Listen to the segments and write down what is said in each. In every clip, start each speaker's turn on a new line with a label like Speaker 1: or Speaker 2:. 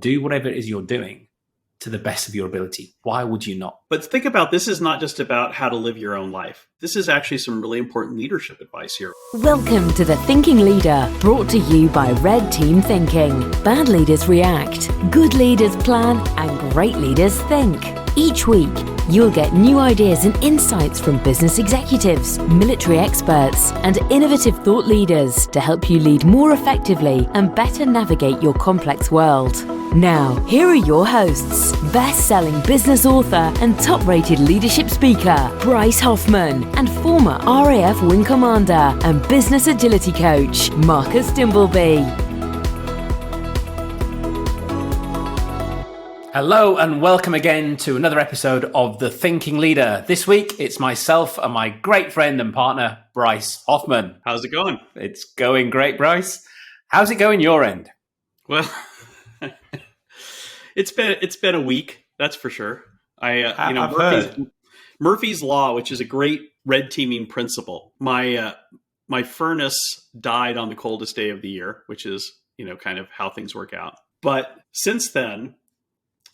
Speaker 1: Do whatever it is you're doing to the best of your ability. Why would you not?
Speaker 2: But think about, this is not just about how to live your own life. This is actually some really important leadership advice here.
Speaker 3: Welcome to The Thinking Leader, brought to you by Red Team Thinking. Bad leaders react, good leaders plan, and great leaders think. Each week, you'll get new ideas and insights from business executives, military experts, and innovative thought leaders to help you lead more effectively and better navigate your complex world. Now, here are your hosts, best-selling business author and top-rated leadership speaker, Bryce Hoffman, and former RAF Wing Commander and business agility coach, Marcus Dimbleby.
Speaker 1: Hello and welcome again to another episode of The Thinking Leader. This week, it's myself and my great friend and partner, Bryce Hoffman.
Speaker 2: How's it going?
Speaker 1: It's going great, Bryce. How's it going your end?
Speaker 2: Well, it's been a week, that's for sure. Murphy's Law, which is a great red teaming principle. My furnace died on the coldest day of the year, which is, kind of how things work out. But since then,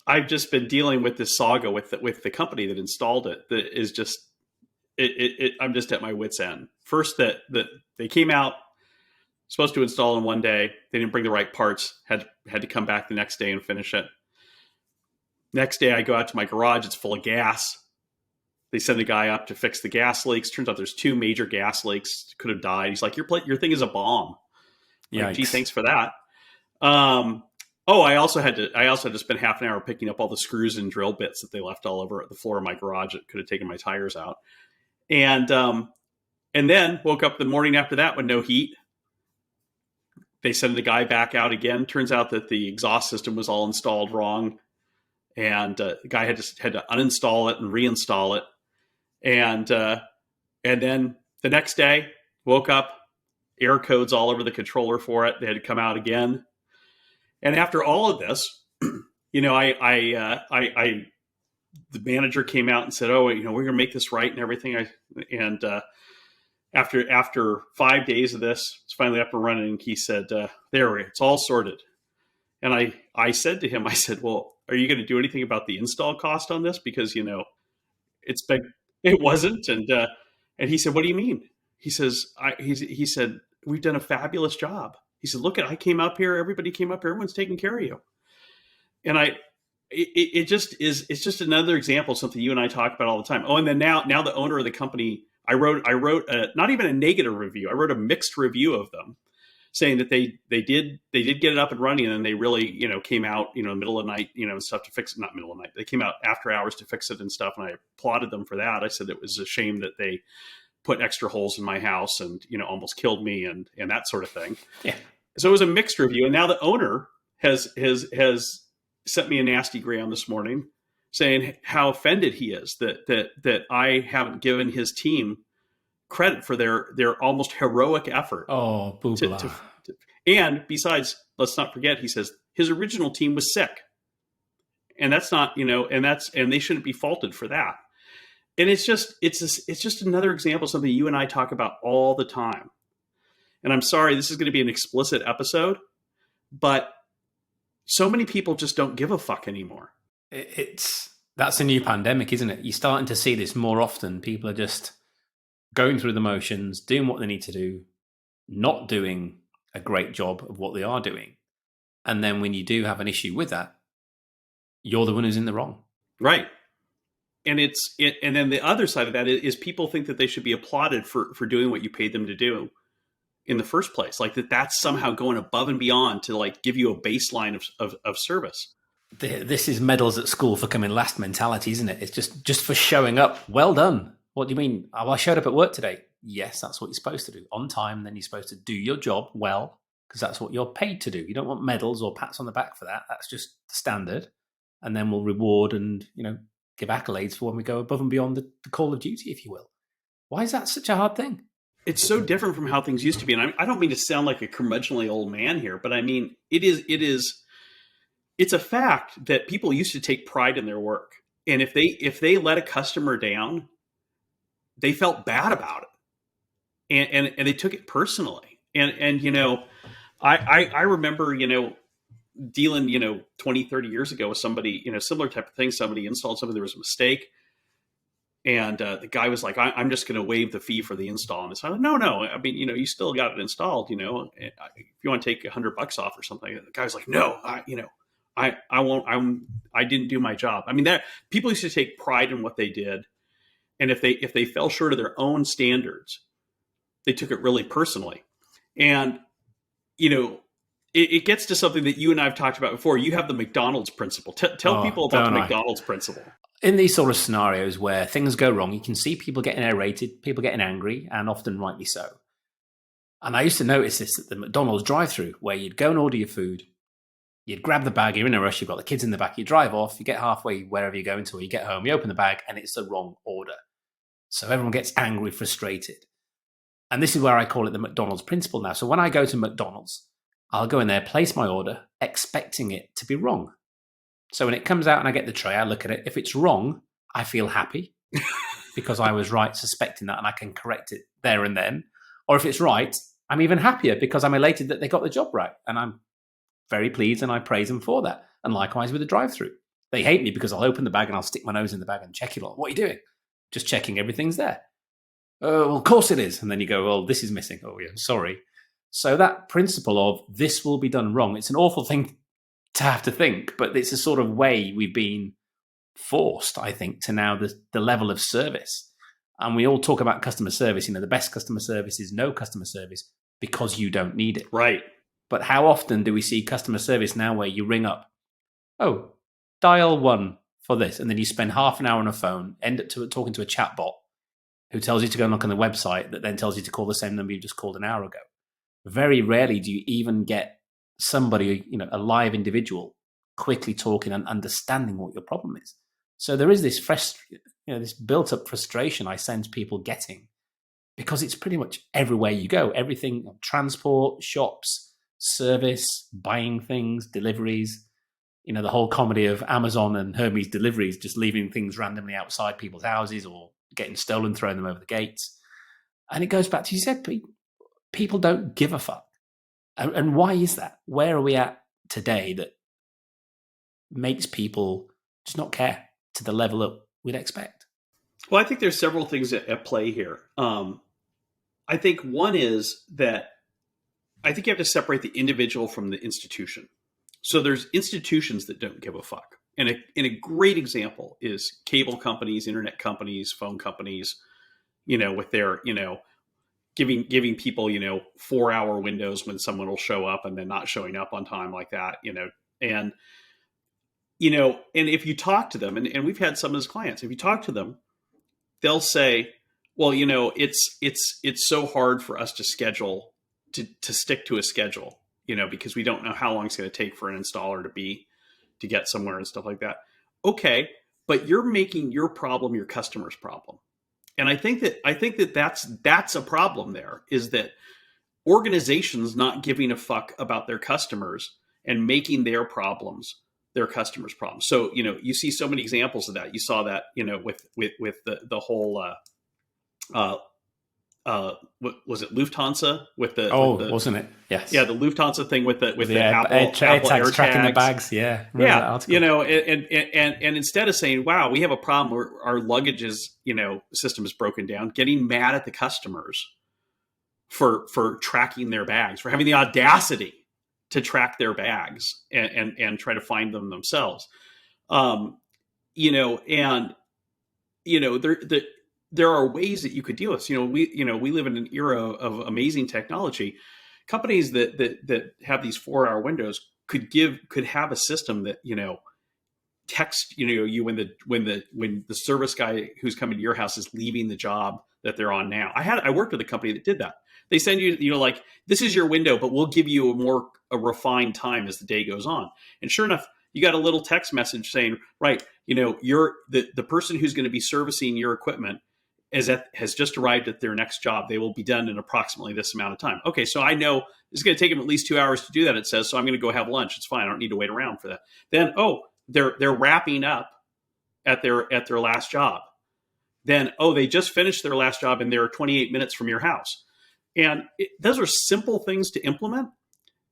Speaker 2: I've just been dealing with this saga with the company that installed it. That is just I'm just at my wit's end. First, that they came out supposed to install in one day. They didn't bring the right parts. Had to come back the next day and finish it. Next day, I go out to my garage. It's full of gas. They send a guy up to fix the gas leaks. Turns out there's 2 major gas leaks. Could have died. He's like, your thing is a bomb.
Speaker 1: Yeah.
Speaker 2: Like, gee, thanks for that. I also had to spend half an hour picking up all the screws and drill bits that they left all over the floor of my garage. It could have taken my tires out. And then woke up the morning after that with no heat. They sent the guy back out again. Turns out that the exhaust system was all installed wrong. And the guy had to uninstall it and reinstall it. And then the next day, woke up, error codes all over the controller for it. They had to come out again. And after all of this, the manager came out and said, "Oh, we're going to make this right and everything." After 5 days of this, it's finally up and running. He said, it's all sorted." And I said to him, I said, "Well, are you going to do anything about the install cost on this? Because, it wasn't." And he said, "What do you mean?" He says, he said, "We've done a fabulous job." He said, "Look, I came up here. Everybody came up here. Everyone's taking care of you." And it's just another example of something you and I talk about all the time. Oh, and then now the owner of the company, I wrote not even a negative review. I wrote a mixed review of them, saying that they did get it up and running, and they really, came out, middle of the night, and stuff to fix it. Not middle of the night. They came out after hours to fix it and stuff. And I applauded them for that. I said it was a shame that they put extra holes in my house and, almost killed me and that sort of thing.
Speaker 1: Yeah.
Speaker 2: So it was a mixed review. And now the owner has sent me a nasty gram this morning saying how offended he is that I haven't given his team credit for their almost heroic effort.
Speaker 1: Oh, boo-blah.
Speaker 2: And besides, let's not forget, he says his original team was sick. And that's not, and they shouldn't be faulted for that. And it's just another example of something you and I talk about all the time. And I'm sorry, this is going to be an explicit episode, but so many people just don't give a fuck anymore.
Speaker 1: That's a new pandemic, isn't it? You're starting to see this more often. People are just going through the motions, doing what they need to do, not doing a great job of what they are doing. And then when you do have an issue with that, you're the one who's in the wrong.
Speaker 2: Right. And and then the other side of that is people think that they should be applauded for doing what you paid them to do in the first place. Like that's somehow going above and beyond to like give you a baseline of service.
Speaker 1: This is medals at school for coming last mentality, isn't it? It's just for showing up. Well done. What do you mean? Oh, I showed up at work today. Yes, that's what you're supposed to do. On time, then you're supposed to do your job well, because that's what you're paid to do. You don't want medals or pats on the back for that. That's just the standard. And then we'll reward and, give accolades for when we go above and beyond the call of duty, if you will. Why is that such a hard thing?
Speaker 2: It's so different from how things used to be. And I don't mean to sound like a curmudgeonly old man here, but I mean, it's a fact that people used to take pride in their work. And if they let a customer down, they felt bad about it. And they took it personally. And I remember, dealing, 20, 30 years ago with somebody, similar type of thing. Somebody installed something, there was a mistake. And the guy was like, I'm just going to waive the fee for the install. And I said, no. I mean, you still got it installed, if you want to take $100 off or something. The guy was like, no, I won't, I didn't do my job. I mean, that people used to take pride in what they did. And if they fell short of their own standards, they took it really personally. And, it gets to something that you and I have talked about before. You have the McDonald's principle. Tell people about the McDonald's principle.
Speaker 1: In these sort of scenarios where things go wrong, you can see people getting irritated, people getting angry, and often rightly so. And I used to notice this at the McDonald's drive-thru, where you'd go and order your food, you'd grab the bag, you're in a rush, you've got the kids in the back, you drive off, you get halfway wherever you're going to, or you get home, you open the bag, and it's the wrong order. So everyone gets angry, frustrated. And this is where I call it the McDonald's principle now. So when I go to McDonald's, I'll go in there, place my order, expecting it to be wrong. So when it comes out and I get the tray, I look at it. If it's wrong, I feel happy because I was right suspecting that and I can correct it there and then. Or if it's right, I'm even happier because I'm elated that they got the job right. And I'm very pleased and I praise them for that. And likewise with the drive-thru. They hate me because I'll open the bag and I'll stick my nose in the bag and check it all. What are you doing? Just checking everything's there. Oh, well, of course it is. And then you go, well, this is missing. Oh, yeah, sorry. So that principle of this will be done wrong, it's an awful thing to have to think, but it's a sort of way we've been forced, I think, to now the level of service. And we all talk about customer service. The best customer service is no customer service because you don't need it.
Speaker 2: Right.
Speaker 1: But how often do we see customer service now where you ring up, oh, dial 1 for this, and then you spend half an hour on a phone, end up talking to a chatbot who tells you to go and look on the website that then tells you to call the same number you just called an hour ago. Very rarely do you even get somebody, a live individual, quickly talking and understanding what your problem is. So there is this this built-up frustration I sense people getting because it's pretty much everywhere you go. Everything, transport, shops, service, buying things, deliveries. The whole comedy of Amazon and Hermes deliveries, just leaving things randomly outside people's houses or getting stolen, throwing them over the gates. And it goes back to, you said, people don't give a fuck. And why is that? Where are we at today that makes people just not care to the level that we'd expect?
Speaker 2: Well, I think there's several things at play here. I think one is that I think you have to separate the individual from the institution. So there's institutions that don't give a fuck. And a great example is cable companies, internet companies, phone companies, with their, giving people, 4-hour windows when someone will show up and then not showing up on time like that, and if you talk to them, and we've had some of those clients, if you talk to them, they'll say, well, it's so hard for us to schedule, to stick to a schedule, because we don't know how long it's going to take for an installer to get somewhere and stuff like that. Okay. But you're making your problem your customer's problem. And I think that that's a problem there, is that organizations not giving a fuck about their customers and making their problems their customers' problems. So, you see so many examples of that. You saw that, with the whole, what was it, Lufthansa
Speaker 1: wasn't it? Yes.
Speaker 2: Yeah, the Lufthansa thing with the Apple
Speaker 1: AirTags tracking the bags. Yeah.
Speaker 2: Yeah. And instead of saying, wow, we have a problem where our luggage system is broken down, getting mad at the customers for tracking their bags, for having the audacity to track their bags and try to find them themselves. There are ways that you could deal with this. We live in an era of amazing technology. Companies that have these 4-hour windows could have a system that, text, you when the service guy who's coming to your house is leaving the job that they're on now. I worked with a company that did that. They send you, like, this is your window, but we'll give you a refined time as the day goes on. And sure enough, you got a little text message saying, right, you're the person who's going to be servicing your equipment has just arrived at their next job. They will be done in approximately this amount of time. Okay, so I know it's going to take them at least 2 hours to do that, it says, so I'm going to go have lunch. It's fine. I don't need to wait around for that. Then, they're wrapping up at their last job. Then, they just finished their last job and they're 28 minutes from your house. And those are simple things to implement.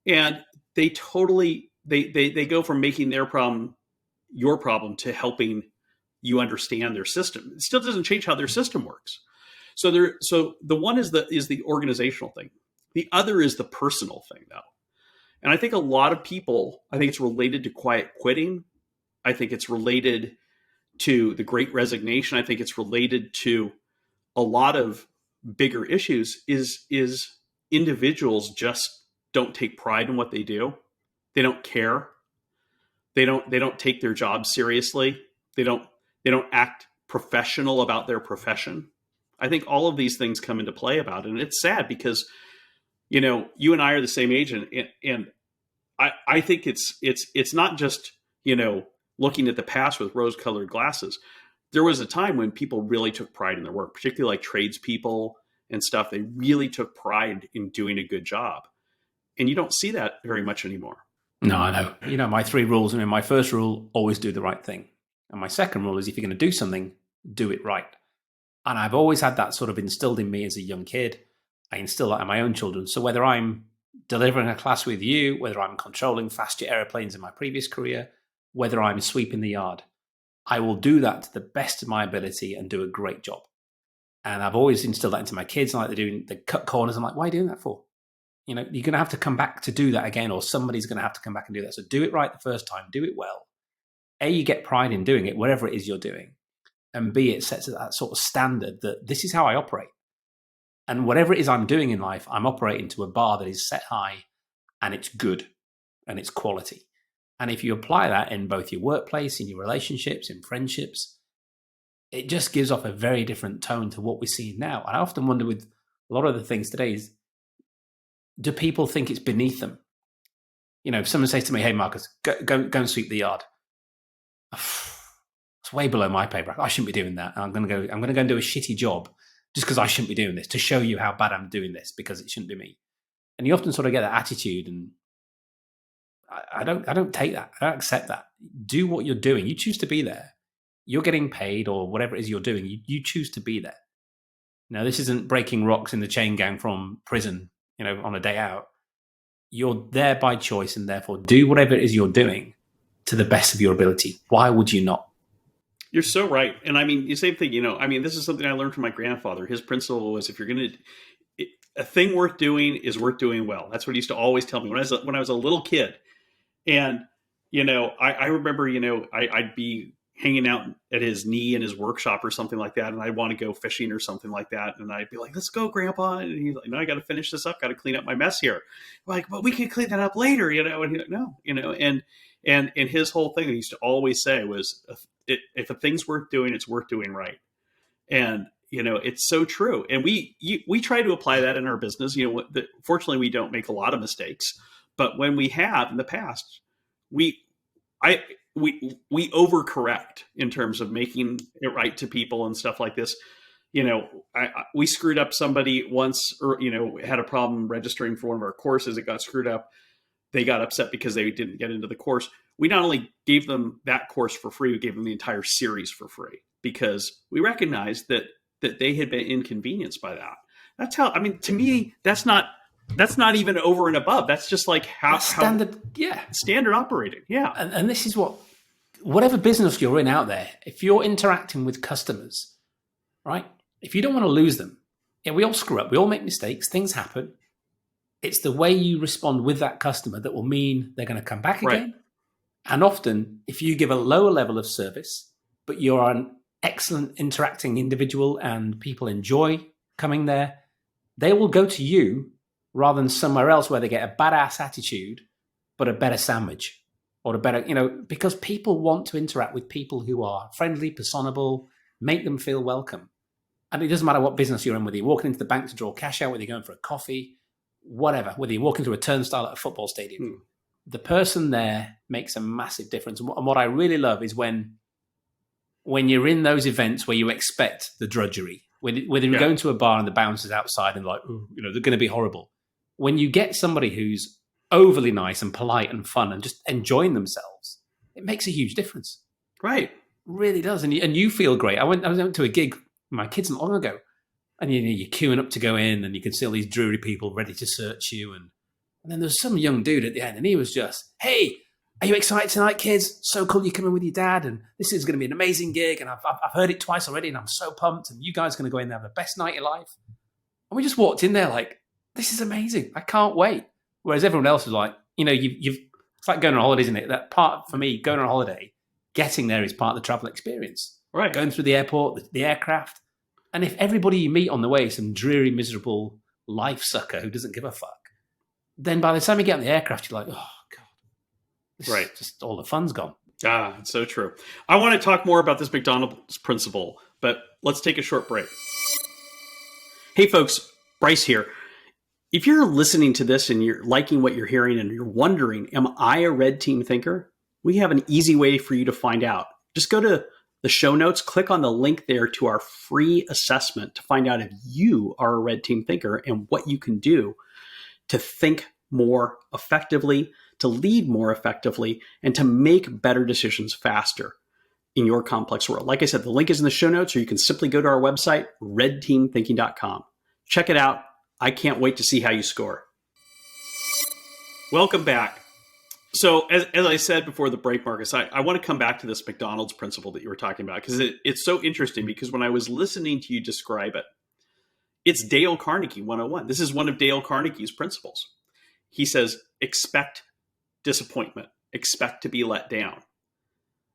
Speaker 2: And they totally they go from making their problem your problem to helping you understand their system. It still doesn't change how their system works. So the one is the organizational thing. The other is the personal thing, though. And I think a lot of people, I think it's related to quiet quitting. I think it's related to the Great Resignation. I think it's related to a lot of bigger issues is individuals just don't take pride in what they do. They don't care. They don't take their job seriously. They don't act professional about their profession. I think all of these things come into play about it. And it's sad because, you and I are the same age, and I think it's not just, looking at the past with rose-colored glasses. There was a time when people really took pride in their work, particularly like tradespeople and stuff. They really took pride in doing a good job. And you don't see that very much anymore.
Speaker 1: No, I know. My 3 rules. I mean, my first rule, always do the right thing. And my second rule is if you're going to do something, do it right. And I've always had that sort of instilled in me as a young kid. I instill that in my own children. So whether I'm delivering a class with you, whether I'm controlling fast jet airplanes in my previous career, whether I'm sweeping the yard, I will do that to the best of my ability and do a great job. And I've always instilled that into my kids. Like they cut corners. I'm like, why are you doing that for? You're going to have to come back to do that again, or somebody's going to have to come back and do that. So do it right the first time. Do it well. A, you get pride in doing it, whatever it is you're doing. And B, it sets that sort of standard that this is how I operate. And whatever it is I'm doing in life, I'm operating to a bar that is set high and it's good and it's quality. And if you apply that in both your workplace, in your relationships, in friendships, it just gives off a very different tone to what we're seeing now. And I often wonder with a lot of the things today is, do people think it's beneath them? If someone says to me, hey, Marcus, go and sweep the yard. It's way below my pay bracket. I shouldn't be doing that. I'm going to go and do a shitty job just because I shouldn't be doing this, to show you how bad I'm doing this because it shouldn't be me. And you often sort of get that attitude, and I don't take that. I don't accept that. Do what you're doing. You choose to be there. You're getting paid or whatever it is you're doing. You choose to be there. Now, this isn't breaking rocks in the chain gang from prison, on a day out. You're there by choice, and therefore do whatever it is you're doing to the best of your ability. Why would you not?
Speaker 2: You're so right. And I mean, the same thing, this is something I learned from my grandfather. His principle was, if you're going to, a thing worth doing is worth doing well. That's what he used to always tell me when I was a little kid. And, I remember, I'd be hanging out at his knee in his workshop or something like that. And I'd want to go fishing or something like that. And I'd be like, let's go, Grandpa. And he's like, no, I got to finish this up. Got to clean up my mess here. I'm like, but we can clean that up later, And he's like, no, and his whole thing he used to always say was, if a thing's worth doing, it's worth doing right. And, it's so true. And we try to apply that in our business. Fortunately, we don't make a lot of mistakes, but when we have in the past, we overcorrect in terms of making it right to people and stuff like this. We screwed up somebody once, or, had a problem registering for one of our courses. It got screwed up. They got upset because they didn't get into the course. We not only gave them that course for free, we gave them the entire series for free because we recognized that they had been inconvenienced by that. That's how, to me, that's not even over and above. That's just like how
Speaker 1: standard
Speaker 2: operating. Yeah.
Speaker 1: And this is whatever business you're in out there, if you're interacting with customers, right? If you don't want to lose them, we all screw up. We all make mistakes. Things happen. It's the way you respond with that customer that will mean they're going to come back again.
Speaker 2: Right.
Speaker 1: And often, if you give a lower level of service, but you're an excellent interacting individual and people enjoy coming there, they will go to you rather than somewhere else where they get a badass attitude, but a better sandwich or a better, because people want to interact with people who are friendly, personable, make them feel welcome. And it doesn't matter what business you're in, whether you're walking into the bank to draw cash out, whether you're going for a coffee, whatever, whether you're walking through a turnstile at a football stadium. The person there makes a massive difference. And what I really love is when you're in those events where you expect the drudgery, whether you're going to a bar and the bouncers outside and like, they're going to be horrible. When you get somebody who's overly nice and polite and fun and just enjoying themselves, it makes a huge difference.
Speaker 2: Right.
Speaker 1: It really does. And you feel great. I went to a gig with my kids not long ago, and you're queuing up to go in and you can see all these dreary people ready to search you. And then there's some young dude at the end and he was just, hey, are you excited tonight, kids? So cool you're coming with your dad, and this is going to be an amazing gig, and I've heard it twice already, and I'm so pumped, and you guys are going to go in there and have the best night of your life. And we just walked in there like, this is amazing. I can't wait. Whereas everyone else was like, it's like going on holiday, isn't it? That part, for me, going on holiday, getting there is part of the travel experience.
Speaker 2: Right.
Speaker 1: Going through the airport, the aircraft. And if everybody you meet on the way is some dreary, miserable life sucker who doesn't give a fuck, then by the time you get on the aircraft, you're like, oh, God.
Speaker 2: Right.
Speaker 1: Just all the fun's gone.
Speaker 2: Ah, it's so true. I want to talk more about this McDonald's principle, but let's take a short break. Hey, folks, Bryce here. If you're listening to this and you're liking what you're hearing and you're wondering, am I a red team thinker? We have an easy way for you to find out. Just go to the show notes, click on the link there to our free assessment to find out if you are a red team thinker and what you can do to think more effectively, to lead more effectively, and to make better decisions faster in your complex world. Like I said, the link is in the show notes, or you can simply go to our website, redteamthinking.com. Check it out. I can't wait to see how you score. Welcome back. So as I said before the break, Marcus, I want to come back to this McDonald's principle that you were talking about, because it's so interesting, because when I was listening to you describe it, it's Dale Carnegie 101. This is one of Dale Carnegie's principles. He says, expect disappointment, expect to be let down.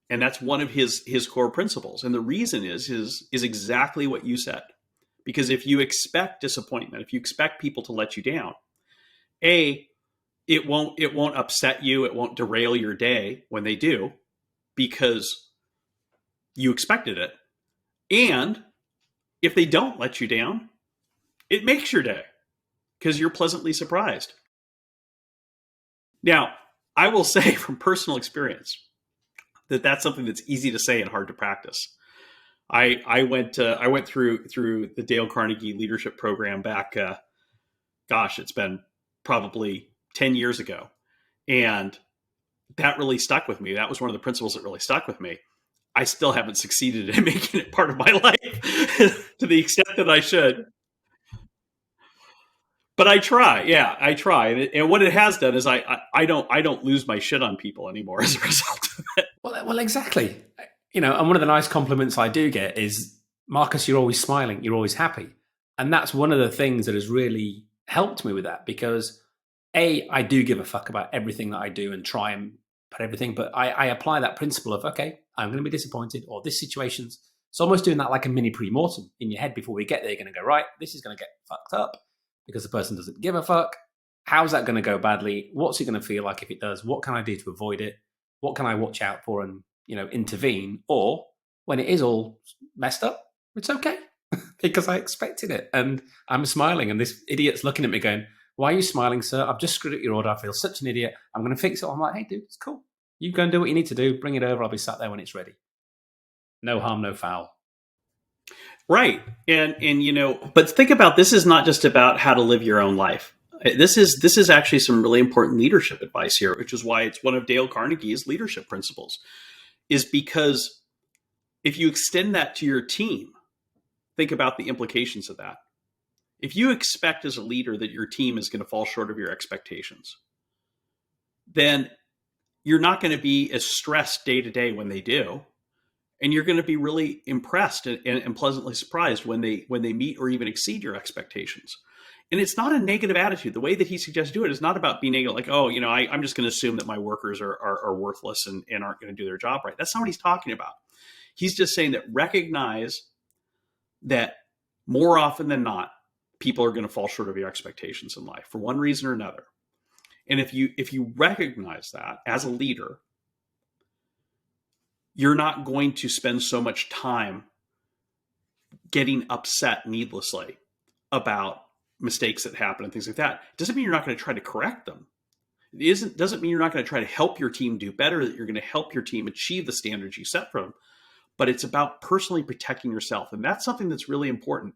Speaker 2: And that's one of his core principles. And the reason is exactly what you said. Because if you expect disappointment, if you expect people to let you down, it won't upset you, it won't derail your day when they do, because you expected it. And if they don't let you down, it makes your day because you're pleasantly surprised. Now, I will say from personal experience that that's something that's easy to say and hard to practice. I went through the Dale Carnegie leadership program back, it's been probably 10 years ago. And that really stuck with me. That was one of the principles that really stuck with me. I still haven't succeeded in making it part of my life to the extent that I should. But I try. Yeah, I try. And what it has done is I don't lose my shit on people anymore as a result of it.
Speaker 1: Well, exactly. And one of the nice compliments I do get is, Marcus, you're always smiling, you're always happy. And that's one of the things that has really helped me with that, because I do give a fuck about everything that I do and try and put everything, but I apply that principle of, okay, I'm going to be disappointed, or this situation's, it's almost doing that like a mini pre-mortem in your head before we get there. You're going to go, right, this is going to get fucked up because the person doesn't give a fuck. How's that going to go badly? What's it going to feel like if it does? What can I do to avoid it? What can I watch out for and intervene? Or when it is all messed up, it's okay because I expected it and I'm smiling, and this idiot's looking at me going, why are you smiling, sir? I've just screwed up your order. I feel such an idiot. I'm going to fix it. I'm like, hey, dude, it's cool. You go and do what you need to do. Bring it over. I'll be sat there when it's ready. No harm, no foul.
Speaker 2: Right. And but think about, this is not just about how to live your own life. This is actually some really important leadership advice here, which is why it's one of Dale Carnegie's leadership principles, is because if you extend that to your team, think about the implications of that. If you expect as a leader that your team is going to fall short of your expectations, then you're not going to be as stressed day to day when they do. And you're going to be really impressed and pleasantly surprised when they meet or even exceed your expectations. And it's not a negative attitude. The way that he suggests do it is not about being negative, like, I'm just going to assume that my workers are worthless and aren't going to do their job right. That's not what he's talking about. He's just saying that recognize that more often than not, people are going to fall short of your expectations in life for one reason or another. And if you recognize that as a leader, you're not going to spend so much time getting upset needlessly about mistakes that happen and things like that. It doesn't mean you're not going to try to correct them. It doesn't mean you're not going to try to help your team do better, that you're going to help your team achieve the standards you set for them. But it's about personally protecting yourself. And that's something that's really important,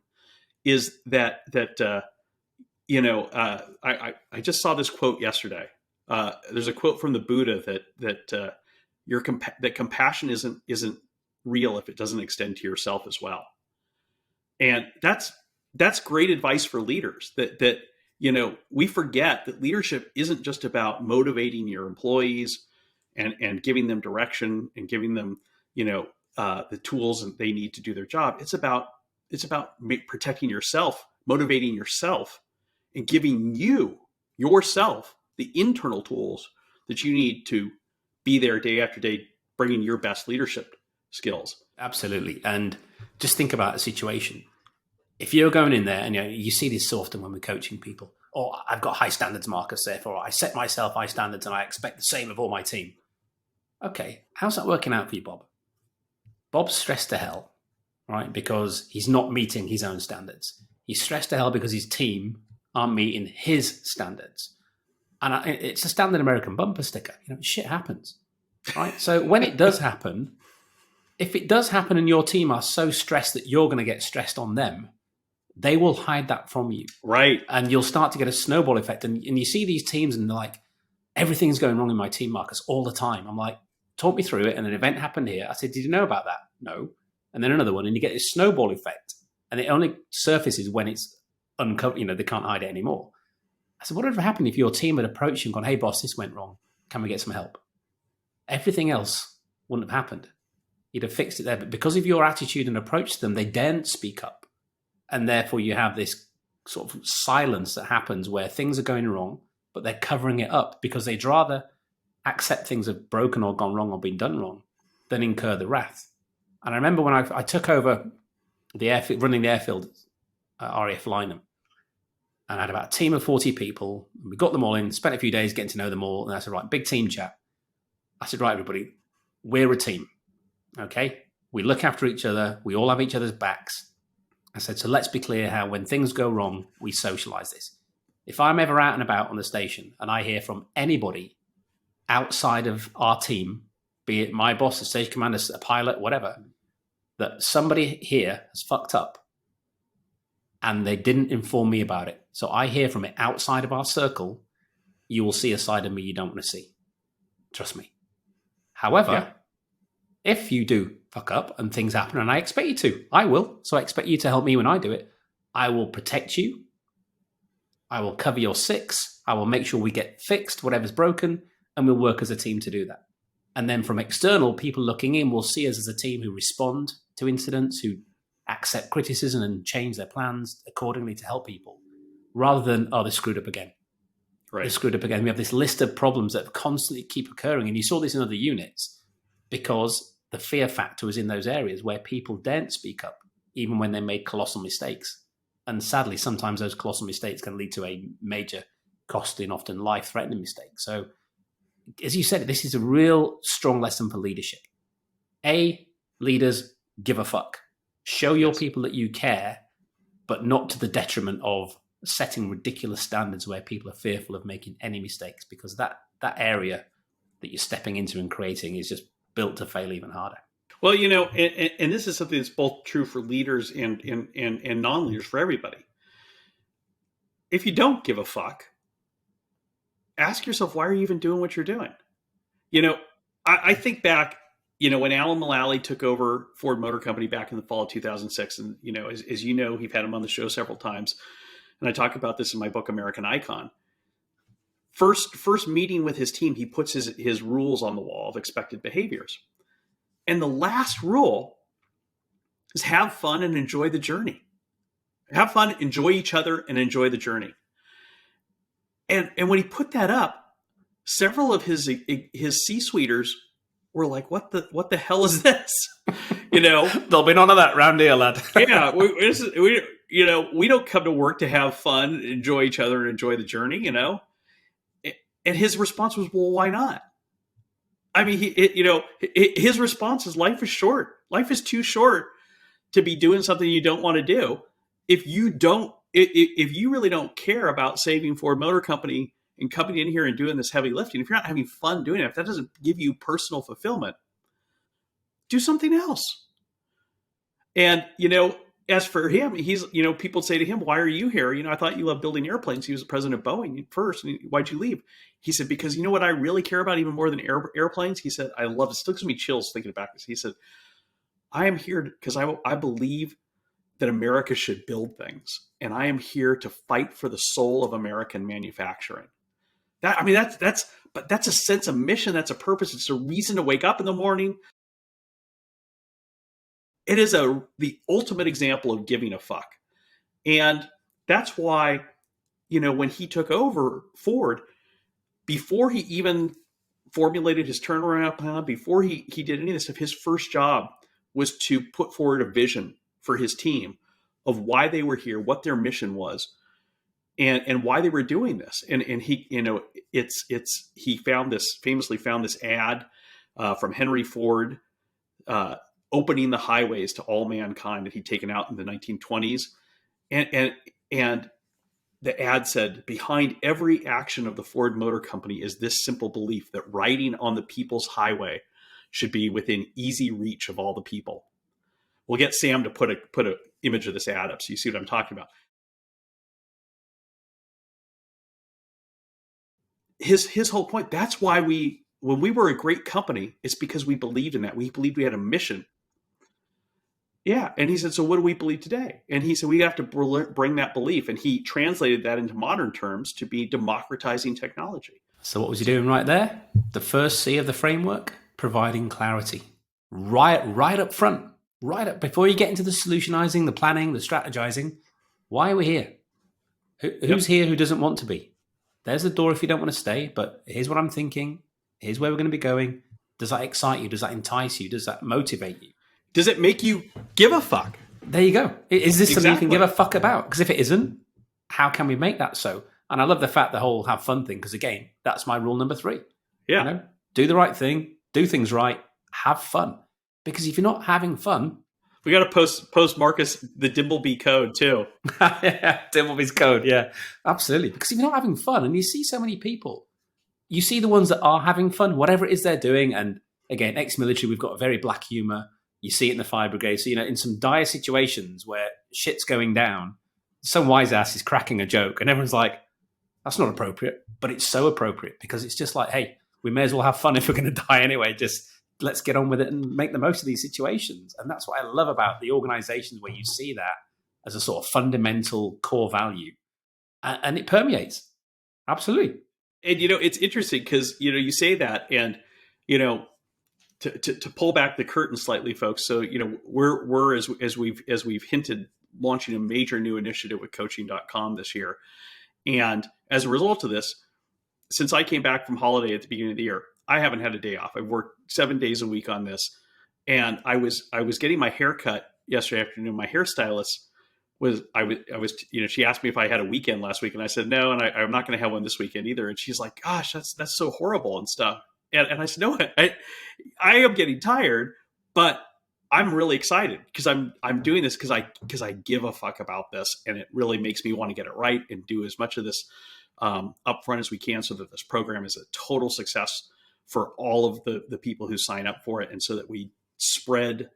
Speaker 2: is that I just saw this quote yesterday. There's a quote from the Buddha that compassion isn't real if it doesn't extend to yourself as well. And that's great advice for leaders, that we forget that leadership isn't just about motivating your employees and giving them direction and giving them, the tools that they need to do their job. It's about protecting yourself, motivating yourself, and giving yourself the internal tools that you need to be there day after day, bringing your best leadership skills.
Speaker 1: Absolutely. And just think about a situation. If you're going in there, and you see this so often when we're coaching people, I've got high standards, Marcus, therefore I set myself high standards and I expect the same of all my team. Okay, how's that working out for you, Bob? Bob's stressed to hell, right? Because he's not meeting his own standards. He's stressed to hell because his team aren't meeting his standards. And it's a standard American bumper sticker. Shit happens, right? So when it does happen, if it does happen and your team are so stressed that you're going to get stressed on them, they will hide that from you.
Speaker 2: Right.
Speaker 1: And you'll start to get a snowball effect. And you see these teams and they're like, everything's going wrong in my team, Marcus, all the time. I'm like, talk me through it. And an event happened here. I said, did you know about that? No. And then another one. And you get this snowball effect. And it only surfaces when it's uncovered. They can't hide it anymore. I said, what would have happened if your team had approached you and gone, hey, boss, this went wrong. Can we get some help? Everything else wouldn't have happened. You'd have fixed it there. But because of your attitude and approach to them, they daren't speak up. And therefore you have this sort of silence that happens where things are going wrong, but they're covering it up because they'd rather accept things have broken or gone wrong or been done wrong than incur the wrath. And I remember when I took over the airfield, running the airfield at RAF Lynham, and I had about a team of 40 people. And we got them all in, spent a few days getting to know them all. And I said, right, big team chat. I said, right, everybody, we're a team. Okay. We look after each other. We all have each other's backs. I said, so let's be clear how when things go wrong, we socialize this. If I'm ever out and about on the station and I hear from anybody outside of our team, be it my boss, a station commander, a pilot, whatever, that somebody here has fucked up and they didn't inform me about it. So I hear from it outside of our circle, you will see a side of me you don't want to see. Trust me. However, if you do fuck up and things happen, and I expect you to, I will. So I expect you to help me when I do it. I will protect you. I will cover your six. I will make sure we get fixed, whatever's broken, and we'll work as a team to do that. And then from external, people looking in will see us as a team who respond to incidents, who accept criticism and change their plans accordingly to help people, rather than, oh, they screwed up again.
Speaker 2: Right.
Speaker 1: They screwed up again. We have this list of problems that constantly keep occurring. And you saw this in other units because the fear factor was in those areas where people daren't speak up, even when they made colossal mistakes. And sadly, sometimes those colossal mistakes can lead to a major costly and often life-threatening mistake. So, as you said, this is a real strong lesson for leadership. Leaders give a fuck. Show your people that you care, but not to the detriment of setting ridiculous standards where people are fearful of making any mistakes, because that area that you're stepping into and creating is just built to fail even harder.
Speaker 2: Well, and this is something that's both true for leaders and non-leaders, for everybody. If you don't give a fuck, ask yourself, why are you even doing what you're doing? I think back, when Alan Mullally took over Ford Motor Company back in the fall of 2006, and, as you know, we've had him on the show several times, and I talk about this in my book, American Icon. First meeting with his team, he puts his rules on the wall of expected behaviors. And the last rule is have fun and enjoy the journey. Have fun, enjoy each other, and enjoy the journey. And when he put that up, several of his C-suiters were like, "What the hell is this?"
Speaker 1: There'll be none of that round here, lad.
Speaker 2: Yeah, we don't come to work to have fun, enjoy each other, and enjoy the journey. And his response was, "Well, why not?" I mean, his response is, life is short. Life is too short to be doing something you don't want to do. If you really don't care about saving Ford Motor Company and coming in here and doing this heavy lifting, if you're not having fun doing it, if that doesn't give you personal fulfillment, do something else. And, as for him, he's, people say to him, "Why are you here? I thought you loved building airplanes." He was the president of Boeing first. And why'd you leave? He said, "Because you know what I really care about even more than airplanes?" He said, "I love it. Still gives me chills thinking about this." He said, "I am here because I believe that America should build things. And I am here to fight for the soul of American manufacturing. That's a sense of mission. That's a purpose. It's a reason to wake up in the morning. It is the ultimate example of giving a fuck. And that's why, when he took over Ford, before he even formulated his turnaround plan, before he did any of this stuff, his first job was to put forward a vision for his team of why they were here, what their mission was, and why they were doing this. And he, he famously found this ad from Henry Ford opening the highways to all mankind that he'd taken out in the 1920s. And the ad said, behind every action of the Ford Motor Company is this simple belief that riding on the people's highway should be within easy reach of all the people. We'll get Sam to put a image of this ad up so you see what I'm talking about. His whole point, that's why when we were a great company, it's because we believed in that. We believed we had a mission. Yeah. And he said, so what do we believe today? And he said, we have to bring that belief. And he translated that into modern terms to be democratizing technology.
Speaker 1: So what was he doing right there? The first C of the framework, providing clarity. Right up front, right up before you get into the solutionizing, the planning, the strategizing. Why are we here? Who's here who doesn't want to be? There's the door if you don't want to stay, but here's what I'm thinking. Here's where we're going to be going. Does that excite you? Does that entice you? Does that motivate you?
Speaker 2: Does it make you give a fuck?
Speaker 1: There you go. Is this something you can give a fuck about? Because if it isn't, how can we make that so? And I love the fact the whole have fun thing, because again, that's my rule number 3.
Speaker 2: Yeah.
Speaker 1: Do the right thing, do things right, have fun. Because if you're not having fun...
Speaker 2: We got to post Marcus the Dimbleby code too.
Speaker 1: Yeah, Dimbleby's code, yeah. Absolutely. Because if you're not having fun, and you see so many people, you see the ones that are having fun, whatever it is they're doing, and again, ex-military, we've got a very black humor. You see it in the fire brigade. So, in some dire situations where shit's going down, some wise ass is cracking a joke and everyone's like, that's not appropriate. But it's so appropriate because it's just like, hey, we may as well have fun if we're going to die anyway. Just let's get on with it and make the most of these situations. And that's what I love about the organizations where you see that as a sort of fundamental core value. And it permeates. Absolutely.
Speaker 2: And, it's interesting because, you say that and, To pull back the curtain slightly, folks. So, we're as we've hinted, launching a major new initiative with coaching.com this year. And as a result of this, since I came back from holiday at the beginning of the year, I haven't had a day off. I've worked 7 days a week on this. And I was getting my hair cut yesterday afternoon. My hairstylist she asked me if I had a weekend last week, and I said no, and I'm not going to have one this weekend either. And she's like, gosh, that's so horrible and stuff. And I said, no, I am getting tired, but I'm really excited because I'm doing this because I give a fuck about this, and it really makes me want to get it right and do as much of this upfront as we can, so that this program is a total success for all of the people who sign up for it, and so that we spread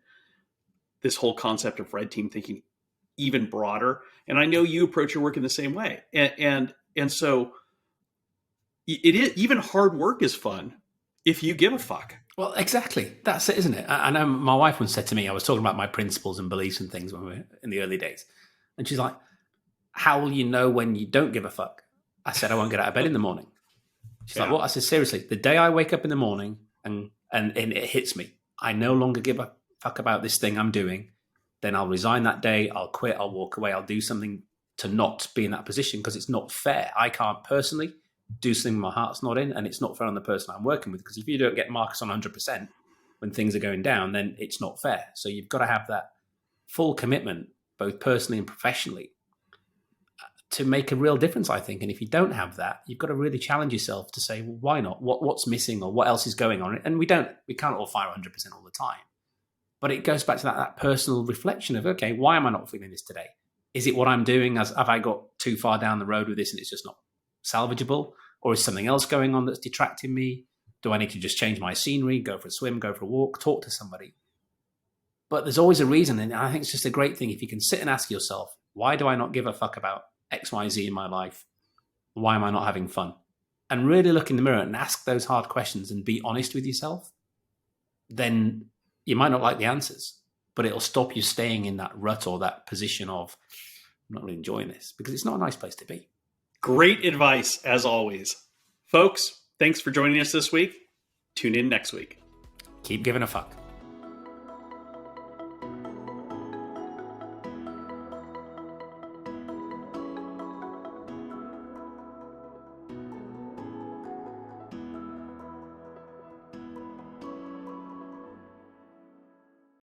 Speaker 2: this whole concept of red team thinking even broader. And I know you approach your work in the same way, and so it is, even hard work is fun if you give a fuck.
Speaker 1: Well, exactly. That's it, isn't it? I know my wife once said to me, I was talking about my principles and beliefs and things when we were in the early days. And she's like, how will you know when you don't give a fuck? I said, I won't get out of bed in the morning. She's like, what? I said, seriously, the day I wake up in the morning and it hits me, I no longer give a fuck about this thing I'm doing, then I'll resign that day. I'll quit. I'll walk away. I'll do something to not be in that position because it's not fair. I can't personally do something my heart's not in, and it's not fair on the person I'm working with, because if you don't get Marcus on 100% when things are going down, then it's not fair. So you've got to have that full commitment, both personally and professionally, to make a real difference, I think. And if you don't have that, you've got to really challenge yourself to say, well, why not? What's missing, or what else is going on? And we can't all fire 100% all the time. But it goes back to that personal reflection of, okay, why am I not feeling this today? Is it what I'm doing? Have I got too far down the road with this and it's just not salvageable? Or is something else going on that's detracting me? Do I need to just change my scenery, go for a swim, go for a walk, talk to somebody? But there's always a reason. And I think it's just a great thing if you can sit and ask yourself, why do I not give a fuck about X, Y, Z in my life? Why am I not having fun? And really look in the mirror and ask those hard questions and be honest with yourself. Then you might not like the answers, but it'll stop you staying in that rut or that position of, I'm not really enjoying this, because it's not a nice place to be.
Speaker 2: Great advice, as always. Folks, thanks for joining us this week. Tune in next week.
Speaker 1: Keep giving a fuck.